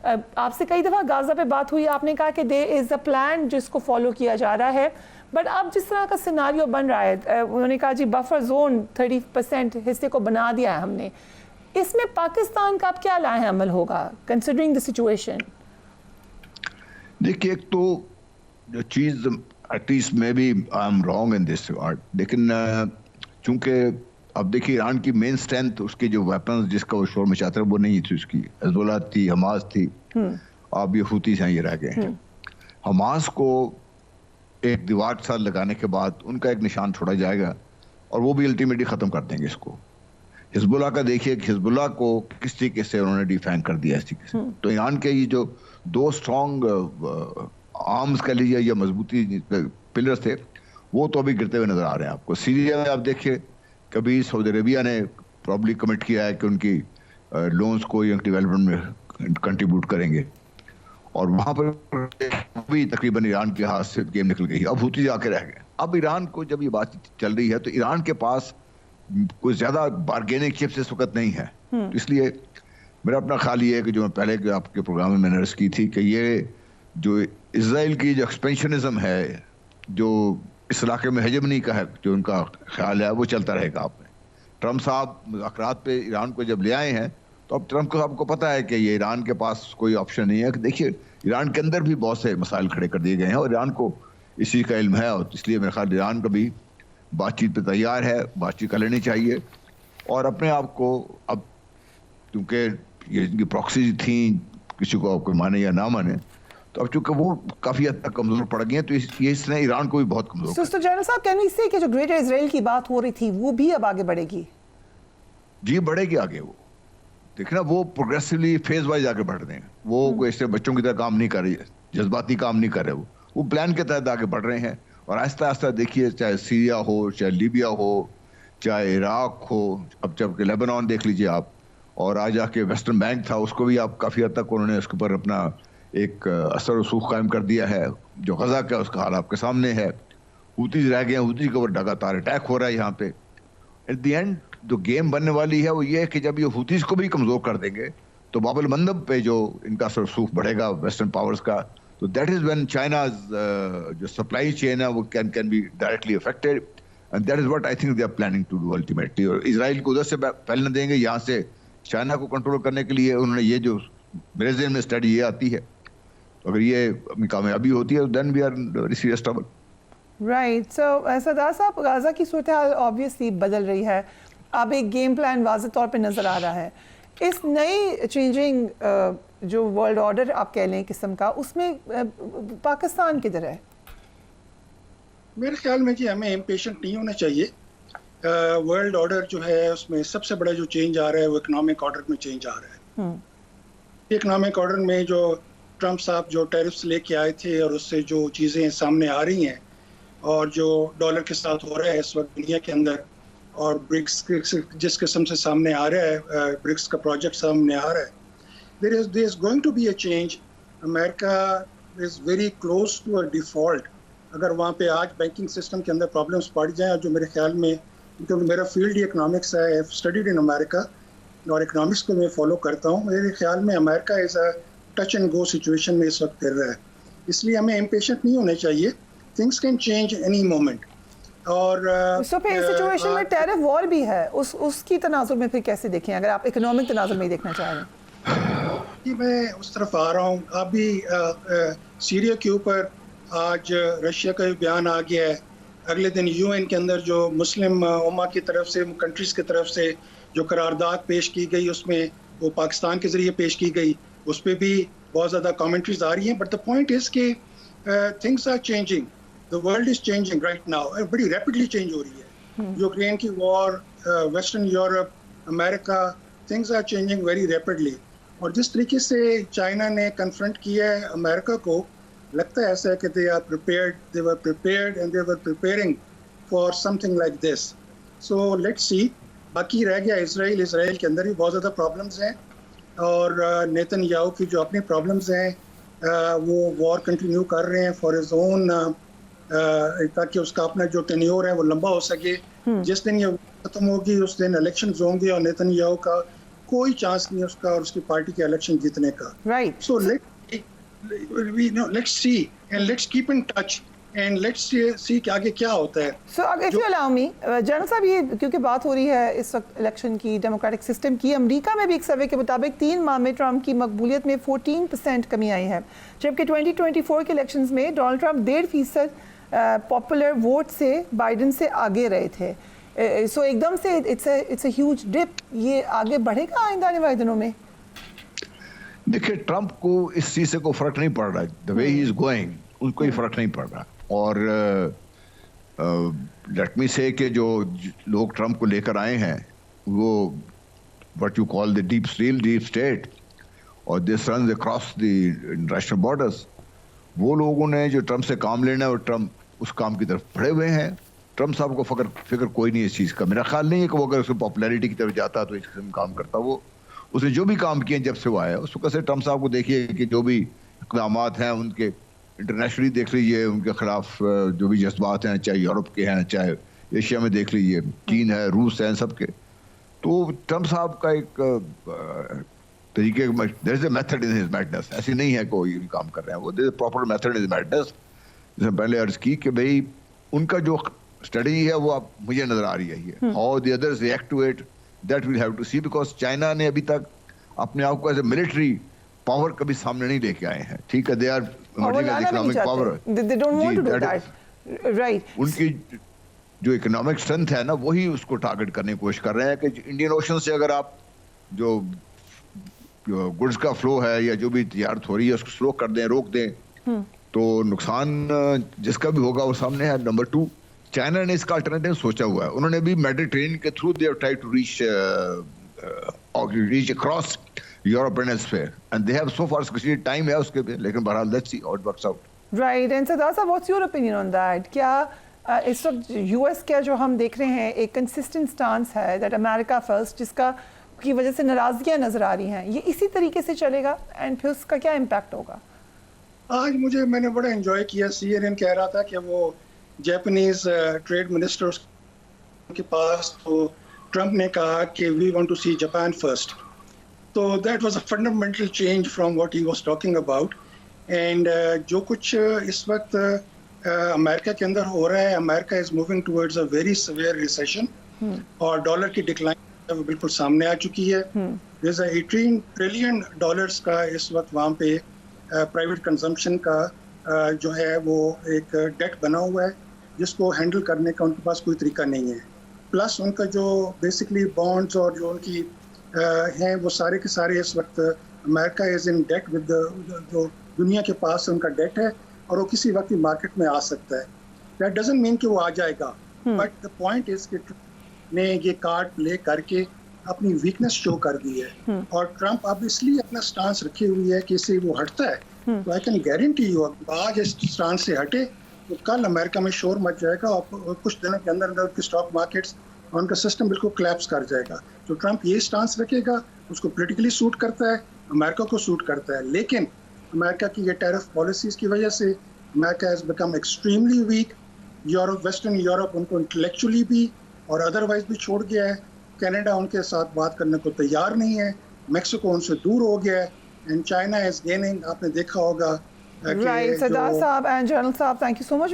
آپ سے کئی دفعہ غزہ پہ بات ہوئی, آپ نے کہا کہ دیر از اے پلان جس کو فالو کیا جا رہا ہے, بٹ اب جس طرح کا سیناریو بن رہا ہے, انہوں نے کہا جی بفر زون 30% حصے کو بنا دیا ہے ہم نے, اس میں پاکستان کا اب کیا لاہ عمل ہوگا کنسیڈرنگ دا سچویشن؟ دیکھیے ایک تو جو چیز ایٹ لیسٹ میں بھی I am wrong in this regard, لیکن چونکہ اب دیکھیے ایران کی مین اسٹرینتھ اس کے جو ویپنز جس کا وہ شور مچاتا ہے وہ نہیں تھی, اس کی حزب اللہ تھی, حماس تھی, اب یہ ہوتیز ہیں یہ رہ گئے ہیں. حماس کو ایک دیوار کے ساتھ لگانے کے بعد ان کا ایک نشان چھوڑا جائے گا اور وہ بھی الٹیمیٹلی ختم کر دیں گے اس کو. حزب اللہ کا دیکھیے کہ حزب اللہ کو کس طریقے سے انہوں نے ڈیفینگ کر دیا اس طریقے سے. تو ایران کے یہ جو دو اسٹرانگ آرمز کہہ لیجیے یا مضبوطی پلرز تھے وہ تو ابھی گرتے ہوئے نظر آ رہے ہیں آپ کو. سیریا میں آپ دیکھیے کبھی سعودی عربیہ نے پرابلی کمٹ کیا ہے کہ ان کی لونز کو ینگ ڈیولپمنٹ میں کنٹریبیوٹ کریں گے, اور وہاں پر بھی تقریباً ایران کے ہاتھ سے گیم نکل گئی. اب ہوتی جا کے رہ گئے. اب ایران کو جب یہ بات چل رہی ہے تو ایران کے پاس کوئی زیادہ بارگیننگ چپس اس وقت نہیں ہے. اس لیے میرا اپنا خیال یہ ہے کہ جو میں پہلے آپ کے پروگرام میں نے عرض کی تھی کہ یہ جو اسرائیل کی جو ایکسپینشنزم ہے, جو اس علاقے میں ہیجمنی کا ہے جو ان کا خیال ہے, وہ چلتا رہے گا. آپ نے ٹرمپ صاحب مذاکرات پہ ایران کو جب لے آئے ہیں تو اب ٹرمپ صاحب کو پتہ ہے کہ یہ ایران کے پاس کوئی آپشن نہیں ہے. کہ دیکھیے ایران کے اندر بھی بہت سے مسائل کھڑے کر دیے گئے ہیں اور ایران کو اسی کا علم ہے, اور اس لیے میرے خیال ایران کا بھی بات چیت پہ تیار ہے, بات چیت کر لینی چاہیے. اور اپنے آپ کو اب کیونکہ یہ ان کی پراکسیز تھیں, کسی کو آپ کو مانے یا نہ مانے, تو اب چونکہ وہ کافی حد تک کمزور پڑ گئی ہیں تو اس نے ایران کو بھی بہت کمزور کر دیا. جنرل صاحب کین وی سے کہ جو گریٹر اسرائیل کی بات ہو رہی تھی وہ بھی اب آگے بڑھے گی؟ جی بڑھے گی آگے. وہ دیکھنا وہ پروگریسولی فیز وائز آگے بڑھ رہے ہیں. وہ کوئی ایسے بچوں کی طرح کام نہیں کر رہی ہے, جذباتی کام نہیں کر رہے, وہ پلان کے تحت آگے بڑھ رہے ہیں. اور آہستہ آہستہ دیکھیے چاہے سیریا ہو, چاہے لیبیا ہو, چاہے عراق ہو, اب جب کہ لیبنان دیکھ لیجیے آپ, اور آج جا کے ویسٹرن بینک تھا اس کو بھی آپ کافی حد تک انہوں نے اس کے اوپر اپنا ایک اثر و رسوخ قائم کر دیا ہے. جو غزہ کا اس کا حال آپ کے سامنے ہے. ہوتیز رہ گئے ہیں, ہوتیز کے اوپر لگاتار اٹیک ہو رہا ہے یہاں پہ. ایٹ دی اینڈ جو گیم بننے والی ہے وہ یہ ہے کہ جب یہ ہوتیز کو بھی کمزور کر دیں گے تو باب المندب پہ جو ان کا اثر و رسوخ بڑھے گا ویسٹرن پاورز کا, تو دیٹ از وین چائناز جو سپلائی چین ہے وہ can be directly affected, and that is what I think they are planning to do ultimately. اور اسرائیل کو ادھر سے پھیلنے دیں گے, یہاں سے چائنا کو کنٹرول کرنے کے لیے انہوں نے یہ جو میرے ذہن میں اسٹڈی یہ آتی ہے, اگر یہ کامیابی ہوتی ہے then we are very serious trouble. Right. So Sardar صاحب غزہ کی صورتحال آبویسلی بدل رہی ہے, اب ایک گیم پلان واضح طور پہ نظر آ رہا ہے. اس نئی چینجنگ جو ورلڈ آرڈر آپ کہہ لیں قسم کا, اس میں پاکستان کدھر ہے؟ میرے خیال میں جی ہمیں امپیشنٹ نہیں ہونا چاہیے. ورلڈ آرڈر جو ہے اس میں سب سے بڑا جو چینج آ رہا ہے وہ اکنامک آرڈر میں چینج آ رہا ہے. اکنامک آرڈر میں جو ٹرمپ صاحب جو ٹیرفس لے کے آئے تھے اور اس سے جو چیزیں سامنے آ رہی ہیں اور جو ڈالر کے ساتھ ہو رہا ہے اس وقت دنیا کے اندر, اور برکس جس قسم سے سامنے آ رہا ہے, برکس کا پروجیکٹ سامنے آ رہا ہے, there is going to be a change. America is very close to a default. اگر وہاں پہ آج بینکنگ سسٹم کے اندر پرابلمس پڑ جائیں, اور جو میرے خیال میں کیونکہ میرا فیلڈ ہی اکنامکس ہے, I've studied in America اور اکنامکس کو میں فالو کرتا ہوں, میرے خیال میں امریکہ is a touch and go situation میں اس وقت پھر رہا ہے. اس لیے ہمیں امپیشنٹ نہیں ہونے چاہیے. Things can change any moment. اور اس سچویشن میں ٹیرف وار بھی ہے, اس کی تناظر میں پھر کیسے دیکھیں اگر آپ اکنامک تناظر میں ہی دیکھنا چاہ رہے ہیں؟ جی میں اس طرف آ رہا ہوں. ابھی سیریا کے اوپر آج رشیا کا بیان آ گیا ہے. اگلے دن UN کے اندر جو مسلم امہ کی طرف سے, کنٹریز کی طرف سے جو قرارداد پیش کی گئی اس میں وہ پاکستان کے ذریعے پیش کی گئی, اس پہ بھی بہت زیادہ کامنٹریز آ رہی ہیں. بٹ دا پوائنٹ از کہ things are changing, the world is changing right now, بڑی ریپڈلی چینج ہو رہی ہے. یوکرین کی وار, ویسٹرن یورپ, امریکہ, things are changing very rapidly. اور جس طریقے سے چائنا نے کنفرنٹ کیا ہے امریکہ کو, لگتا ہے ایسا ہے کہ they were prepared and they were preparing for something like this. So let's see. باقی رہ گیا اسرائیل کے اندر بھی بہت زیادہ پرابلمز ہیں, اور نیتن یاہو کی جو اپنی پرابلمز ہیں وہ وار کنٹینیو کر رہے ہیں فار ہز اون, تاکہ اس کا اپنا جو ٹینیور ہے وہ لمبا ہو سکے. جس دن یہ ختم ہوگی اس دن الیکشنز ہوں گے اور نیتن یاہو کا کوئی چانس نہیں ہے اس کا اور اس کی پارٹی کے الیکشن جیتنے کا. Right. So let's see and let's keep in touch and let's see کہ آگے کیا ہوتا ہے. So if you allow me, general صاحب یہ کیونکہ بات ہو رہی ہے اس وقت الیکشن کی، ڈیموکریٹک سسٹم کی، امریکہ میں بھی ایک سروے کے مطابق 3 ماہ میں ٹرمپ کی مقبولیت میں 14% کمی آئی ہے، جبکہ 2024 کے الیکشنز میں ڈونلڈ ٹرمپ 1.5% پاپولر ووٹ سے بائیڈن سے آگے رہے تھے. سو ایک دم سے اٹس اے ہیوج ڈپ. یہ آگے بڑھے گا آئندہ آنے والے دنوں میں؟ دیکھیں ٹرمپ کو اس چیز سے کوئی فرق نہیں پڑ رہا. دا وے ہی از گوئنگ ان کو کوئی فرق نہیں پڑ رہا. اور لیٹ می سے کہ جو لوگ ٹرمپ کو لے کر آئے ہیں وہ what you call the deep state اور this runs across the international borders, وہ لوگوں نے جو ٹرمپ سے کام لینا ہے اور ٹرمپ اس کام کی طرف بڑھے ہوئے ہیں. ٹرمپ صاحب کو فکر کوئی نہیں اس چیز کا. میرا خیال نہیں ہے کہ وہ اگر اس کو پاپولیرٹی کی طرف جاتا تو اس قسم کام کرتا. وہ اس نے جو بھی کام کیے جب سے وہ آیا اس وقت سے ٹرمپ صاحب کو دیکھیے کہ جو بھی اقدامات ہیں ان کے انٹرنیشنلی دیکھ لیجیے، ان کے خلاف جو بھی جذبات ہیں، چاہے یورپ کے ہیں، چاہے ایشیا میں دیکھ لیجیے، چین ہے، روس ہے، سب کے. تو ٹرمپ صاحب کا ایک طریقے there is a method in his madness. ایسی نہیں ہے کہ وہ یہ کام کر رہے ہیں، وہ there is a proper method in his madness. جس میں پہلے عرض کی کہ بھائی ان کا جو اسٹریٹجی ہے وہ اب مجھے نظر آ رہی ہے. How the others react to it that will have to see, because China نے ابھی تک اپنے آپ کو ایز اے ملٹری پاور کبھی سامنے نہیں لے کے آئے ہیں. ٹھیک ہے، دے آر اکنامک پاور، ان کی جو اکنامک اسٹرینتھ ہے نا وہی اس کو ٹارگٹ کرنے کی کوشش کر رہے ہیں کہ انڈین اوشن سے اگر آپ جو گڈس کا فلو ہے یا جو بھی تجارت ہو رہی ہے اس کو سلو کر دیں، روک دیں، تو نقصان جس کا بھی ہوگا وہ سامنے ہے. نمبر 2، چائنا نے اس کا الٹرنیٹیو سوچا ہوا ہے. انہوں نے بھی میڈیٹرینین کے through they have tried to reach across Europe and elsewhere and they have so far succeed. Time ہے اس کے بھی، لیکن بہرحال let's see how it works out. Right. And Sardar صاحب what's your opinion on that? کیا اس وقت یو ایس کا جو ہم دیکھ رہے ہیں ایک کنسسٹنٹ سٹانس ہے دیٹ امریکہ فرسٹ، جس کا کی وجہ سے ناراضگیاں نظر آ رہی ہیں، یہ اسی طریقے سے چلے گا اینڈ پھر اس کا کیا امپیکٹ ہوگا؟ آج میں نے بڑا انجوائے کیا، سی این این کہہ رہا تھا کہ وہ جاپنیز ٹریڈ منسٹر کے پاس تو ٹرمپ نے کہا کہ we want to see Japan first. تو that was a fundamental change from what he was talking about. And جو کچھ اس وقت امریکہ کے اندر ہو رہا ہے، امریکہ is moving towards a very severe recession اور ڈالر کی ڈکلائن بالکل سامنے آ چکی ہے. دیر از اے $18 ٹریلین کا اس وقت وہاں پہ پرائیویٹ کنزمپشن کا جو ہے وہ ایک ڈیٹ بنا ہوا ہے جس کو ہینڈل کرنے کا ان کے پاس کوئی طریقہ نہیں ہے. پلس ان کا جو بیسکلی بانڈز اور جو ان کی ہیں وہ سارے کے سارے اس وقت امریکہ از ان ڈیٹ ود جو دنیا کے پاس ان کا ڈیٹ ہے اور وہ کسی وقت مارکیٹ میں آ سکتا ہے. دیٹ ڈزنٹ مین کہ وہ آ جائے گا، بٹ دا پوائنٹ از کہ نے یہ کارڈ پلے کر کے اپنی ویکنس شو کر دی ہے. اور ٹرمپ اب اس لیے اپنا سٹانس رکھی ہوئی ہے کہ اس سے وہ ہٹتا ہے. تو آئی کین گارنٹی یو آج اس سٹانس سے ہٹے تو کل امریکہ میں شور مچ جائے گا اور کچھ دنوں کے اندر اندر کی اسٹاک مارکیٹس اور ان کا سسٹم بالکل کلیپس کر جائے گا. تو ٹرمپ یہ سٹانس رکھے گا، اس کو پولیٹیکلی سوٹ کرتا ہے، امریکہ کو سوٹ کرتا ہے. لیکن امریکہ کی یہ ٹیرف پالیسیز کی وجہ سے امریکہ has become extremely weak. Europe, western Europe ان کو انٹلیکچولی بھی اور ادروائز بھی چھوڑ گیا ہے. کینیڈا ان کے ساتھ بات کرنے کو تیار نہیں ہے. میکسیکو ان سے دور ہو گیا ہے. And China is gaining. آپ نے دیکھا ہوگا. رائٹ. سردار صاحب اینڈ جنرل صاحب، تھینک یو سو مچ.